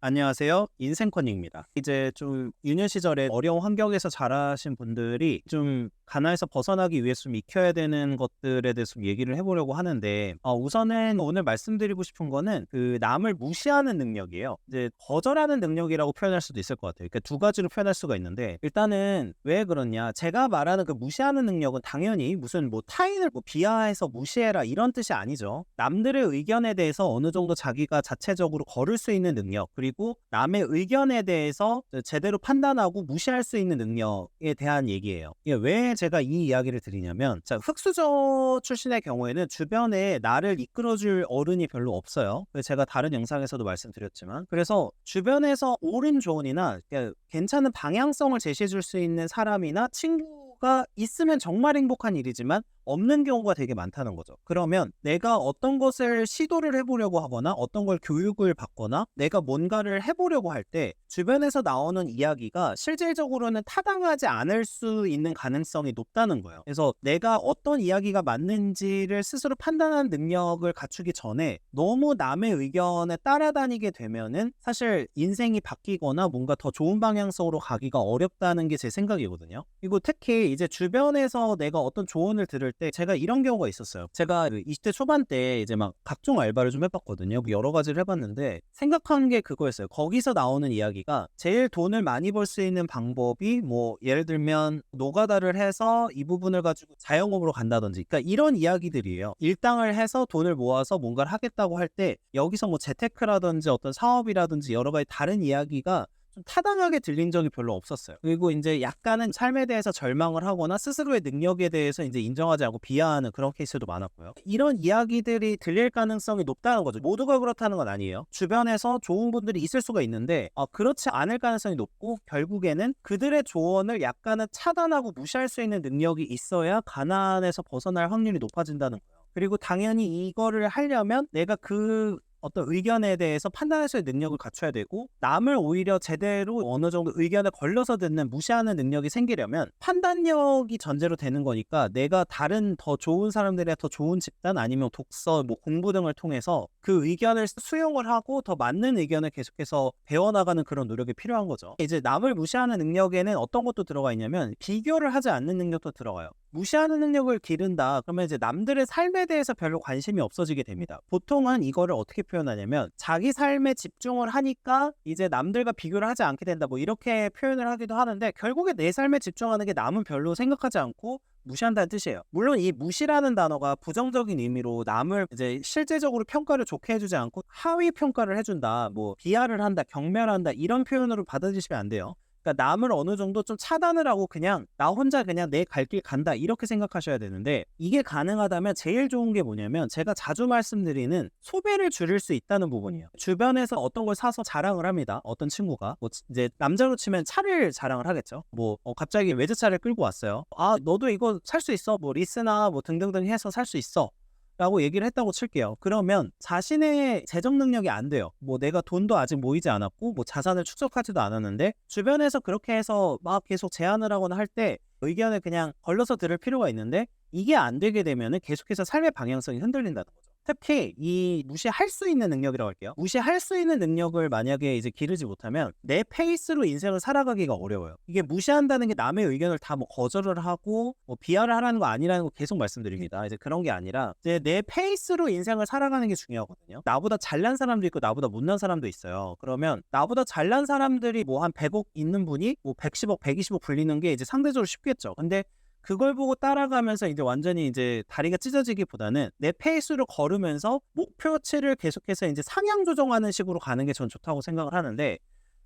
안녕하세요. 인생코닝입니다. 이제 좀 유년 시절에 어려운 환경에서 자라신 분들이 좀 가난에서 벗어나기 위해서 좀 익혀야 되는 것들에 대해서 좀 얘기를 해보려고 하는데, 우선은 오늘 말씀드리고 싶은 거는 그 남을 무시하는 능력이에요. 이제 거절하는 능력이라고 표현할 수도 있을 것 같아요. 그러니까 두 가지로 표현할 수가 있는데, 일단은 왜 그러냐? 제가 말하는 그 무시하는 능력은 당연히 무슨 뭐 타인을 뭐 비하해서 무시해라 이런 뜻이 아니죠. 남들의 의견에 대해서 어느 정도 자기가 자체적으로 거를 수 있는 능력, 그리고 남의 의견에 대해서 제대로 판단하고 무시할 수 있는 능력에 대한 얘기예요. 이게 왜 제가 이 이야기를 드리냐면, 자, 흑수저 출신의 경우에는 주변에 나를 이끌어줄 어른이 별로 없어요. 제가 다른 영상에서도 말씀드렸지만, 그래서 주변에서 옳은 조언이나 괜찮은 방향성을 제시해줄 수 있는 사람이나 친구가 있으면 정말 행복한 일이지만 없는 경우가 되게 많다는 거죠. 그러면 내가 어떤 것을 시도를 해보려고 하거나 어떤 걸 교육을 받거나 내가 뭔가를 해보려고 할 때 주변에서 나오는 이야기가 실질적으로는 타당하지 않을 수 있는 가능성이 높다는 거예요. 그래서 내가 어떤 이야기가 맞는지를 스스로 판단하는 능력을 갖추기 전에 너무 남의 의견에 따라다니게 되면은 사실 인생이 바뀌거나 뭔가 더 좋은 방향성으로 가기가 어렵다는 게 제 생각이거든요. 그리고 특히 이제 주변에서 내가 어떤 조언을 들을 때 제가 이런 경우가 있었어요. 제가 그 20대 초반 때 이제 막 각종 알바를 좀 해봤거든요. 뭐 여러 가지를 해봤는데 생각한 게 그거였어요. 거기서 나오는 이야기가 제일 돈을 많이 벌 수 있는 방법이 뭐 예를 들면 노가다를 해서 이 부분을 가지고 자영업으로 간다든지, 그러니까 이런 이야기들이에요. 일당을 해서 돈을 모아서 뭔가를 하겠다고 할 때 여기서 뭐 재테크라든지 어떤 사업이라든지 여러 가지 다른 이야기가 좀 타당하게 들린 적이 별로 없었어요. 그리고 이제 약간은 삶에 대해서 절망을 하거나 스스로의 능력에 대해서 이제 인정하지 않고 비하하는 그런 케이스도 많았고요. 이런 이야기들이 들릴 가능성이 높다는 거죠. 모두가 그렇다는 건 아니에요. 주변에서 좋은 분들이 있을 수가 있는데 그렇지 않을 가능성이 높고, 결국에는 그들의 조언을 약간은 차단하고 무시할 수 있는 능력이 있어야 가난에서 벗어날 확률이 높아진다는 거예요. 그리고 당연히 이거를 하려면 내가 그 어떤 의견에 대해서 판단할 수 있는 능력을 갖춰야 되고, 남을 오히려 제대로 어느 정도 의견에 걸려서 듣는 무시하는 능력이 생기려면 판단력이 전제로 되는 거니까, 내가 다른 더 좋은 사람들의 더 좋은 집단 아니면 독서, 뭐 공부 등을 통해서 그 의견을 수용을 하고 더 맞는 의견을 계속해서 배워나가는 그런 노력이 필요한 거죠. 이제 남을 무시하는 능력에는 어떤 것도 들어가 있냐면 비교를 하지 않는 능력도 들어가요. 무시하는 능력을 기른다 그러면 이제 남들의 삶에 대해서 별로 관심이 없어지게 됩니다. 보통은 이거를 어떻게 표현하냐면, 자기 삶에 집중을 하니까 이제 남들과 비교를 하지 않게 된다, 뭐 이렇게 표현을 하기도 하는데, 결국에 내 삶에 집중하는 게 남은 별로 생각하지 않고 무시한다는 뜻이에요. 물론 이 무시라는 단어가 부정적인 의미로 남을 이제 실제적으로 평가를 좋게 해주지 않고 하위 평가를 해준다, 뭐 비하를 한다, 경멸한다 이런 표현으로 받아들이시면 안 돼요. 그러니까 남을 어느 정도 좀 차단을 하고 그냥 나 혼자 그냥 내 갈 길 간다 이렇게 생각하셔야 되는데, 이게 가능하다면 제일 좋은 게 뭐냐면, 제가 자주 말씀드리는 소비를 줄일 수 있다는 부분이에요. 주변에서 어떤 걸 사서 자랑을 합니다. 어떤 친구가 뭐 이제 남자로 치면 차를 자랑을 하겠죠. 뭐 갑자기 외제차를 끌고 왔어요. 너도 이거 살 수 있어, 뭐 리스나 뭐 등등등 해서 살 수 있어 라고 얘기를 했다고 칠게요. 그러면 자신의 재정 능력이 안 돼요. 뭐 내가 돈도 아직 모이지 않았고 뭐 자산을 축적하지도 않았는데, 주변에서 그렇게 해서 막 계속 제안을 하거나 할 때 의견을 그냥 걸러서 들을 필요가 있는데, 이게 안 되게 되면은 계속해서 삶의 방향성이 흔들린다는 거죠. 특히 이 무시할 수 있는 능력이라고 할게요. 무시할 수 있는 능력을 만약에 이제 기르지 못하면 내 페이스로 인생을 살아가기가 어려워요. 이게 무시한다는 게 남의 의견을 다 뭐 거절을 하고 뭐 비하를 하라는 거 아니라는 거 계속 말씀드립니다. 이제 그런 게 아니라 이제 내 페이스로 인생을 살아가는 게 중요하거든요. 나보다 잘난 사람도 있고 나보다 못난 사람도 있어요. 그러면 나보다 잘난 사람들이 뭐 한 100억 있는 분이 뭐 110억, 120억 불리는 게 이제 상대적으로 쉽겠죠. 근데 그걸 보고 따라가면서 이제 완전히 이제 다리가 찢어지기보다는 내 페이스로 걸으면서 목표치를 계속해서 이제 상향 조정하는 식으로 가는 게 전 좋다고 생각을 하는데,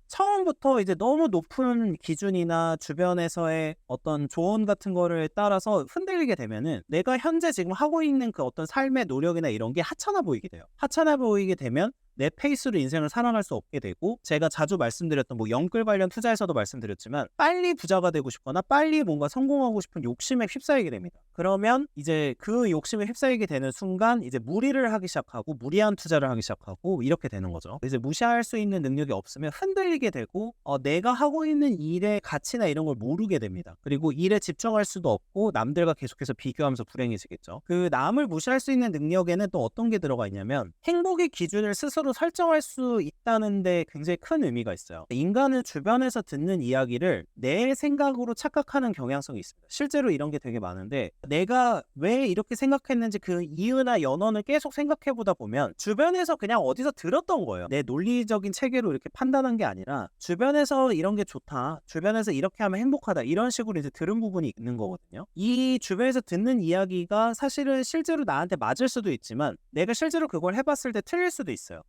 처음부터 이제 너무 높은 기준이나 주변에서의 어떤 조언 같은 거를 따라서 흔들리게 되면은 내가 현재 지금 하고 있는 그 어떤 삶의 노력이나 이런 게 하찮아 보이게 돼요. 하찮아 보이게 되면 내 페이스로 인생을 살아갈 수 없게 되고, 제가 자주 말씀드렸던 뭐 영끌 관련 투자에서도 말씀드렸지만, 빨리 부자가 되고 싶거나 빨리 뭔가 성공하고 싶은 욕심에 휩싸이게 됩니다. 그러면 이제 그 욕심에 휩싸이게 되는 순간 이제 무리를 하기 시작하고 무리한 투자를 하기 시작하고 이렇게 되는 거죠. 이제 무시할 수 있는 능력이 없으면 흔들리게 되고 내가 하고 있는 일의 가치나 이런 걸 모르게 됩니다. 그리고 일에 집중할 수도 없고 남들과 계속해서 비교하면서 불행해지겠죠. 그 남을 무시할 수 있는 능력에는 또 어떤 게 들어가 있냐면, 행복의 기준을 스스로 스스로 설정할 수 있다는 데 굉장히 큰 의미가 있어요. 인간은 주변에서 듣는 이야기를 내 생각으로 착각하는 경향성이 있습니다. 실제로 이런 게 되게 많은데 내가 왜 이렇게 생각했는지 그 이유나 연원을 계속 생각해 보다 보면 주변에서 그냥 어디서 들었던 거예요. 내 논리적인 체계로 이렇게 판단한 게 아니라 주변에서 이런 게 좋다, 주변에서 이렇게 하면 행복하다, 이런 식으로 이제 들은 부분이 있는 거거든요. 이 주변에서 듣는 이야기가 사실은 실제로 나한테 맞을 수도 있지만 내가 실제로 그걸 해봤을 때 틀릴 수도 있어요.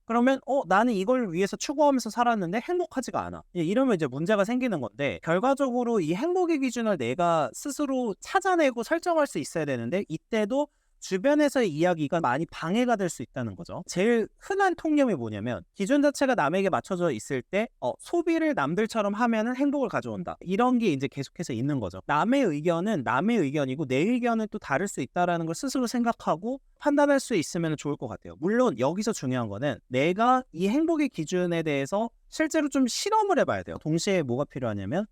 그러면 나는 이걸 위해서 추구하면서 살았는데 행복하지가 않아. 이러면 이제 문제가 생기는 건데, 결과적으로 이 행복의 기준을 내가 스스로 찾아내고 설정할 수 있어야 되는데 이때도 주변에서의 이야기가 많이 방해가 될 수 있다는 거죠. 제일 흔한 통념이 뭐냐면 기준 자체가 남에게 맞춰져 있을 때 소비를 남들처럼 하면은 행복을 가져온다. 이런 게 이제 계속해서 있는 거죠. 남의 의견은 남의 의견이고 내 의견은 또 다를 수 있다라는 걸 스스로 생각하고 판단할 수 있으면 좋을 것 같아요. 물론 여기서 중요한 거는 내가 이 행복의 기준에 대해서 실제로 좀 실험을 해봐야 돼요. 동시에 뭐가 필요하냐면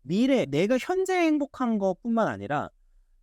미래, 내가 현재 행복한 것뿐만 아니라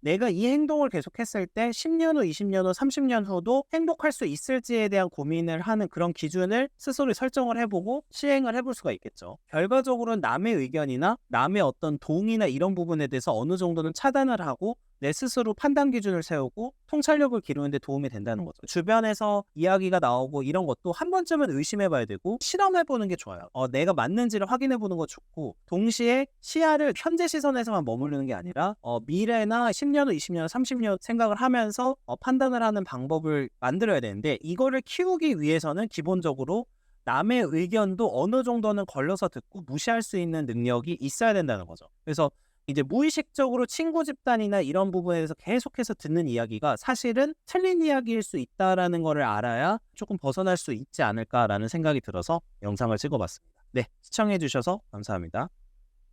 내가 이 행동을 계속했을 때 10년 후, 20년 후, 30년 후도 행복할 수 있을지에 대한 고민을 하는 그런 기준을 스스로 설정을 해보고 시행을 해볼 수가 있겠죠. 결과적으로는 남의 의견이나 남의 어떤 동의나 이런 부분에 대해서 어느 정도는 차단을 하고 내 스스로 판단 기준을 세우고 통찰력을 기르는 데 도움이 된다는 거죠. 주변에서 이야기가 나오고 이런 것도 한 번쯤은 의심해봐야 되고 실험해보는 게 좋아요. 내가 맞는지를 확인해보는 거 좋고, 동시에 시야를 현재 시선에서만 머무르는 게 아니라 미래나 10년 후, 20년 후, 30년 생각을 하면서 판단을 하는 방법을 만들어야 되는데, 이거를 키우기 위해서는 기본적으로 남의 의견도 어느 정도는 걸러서 듣고 무시할 수 있는 능력이 있어야 된다는 거죠. 그래서 이제 무의식적으로 친구 집단이나 이런 부분에서 계속해서 듣는 이야기가 사실은 틀린 이야기일 수 있다라는 거를 알아야 조금 벗어날 수 있지 않을까라는 생각이 들어서 영상을 찍어봤습니다. 네, 시청해주셔서 감사합니다.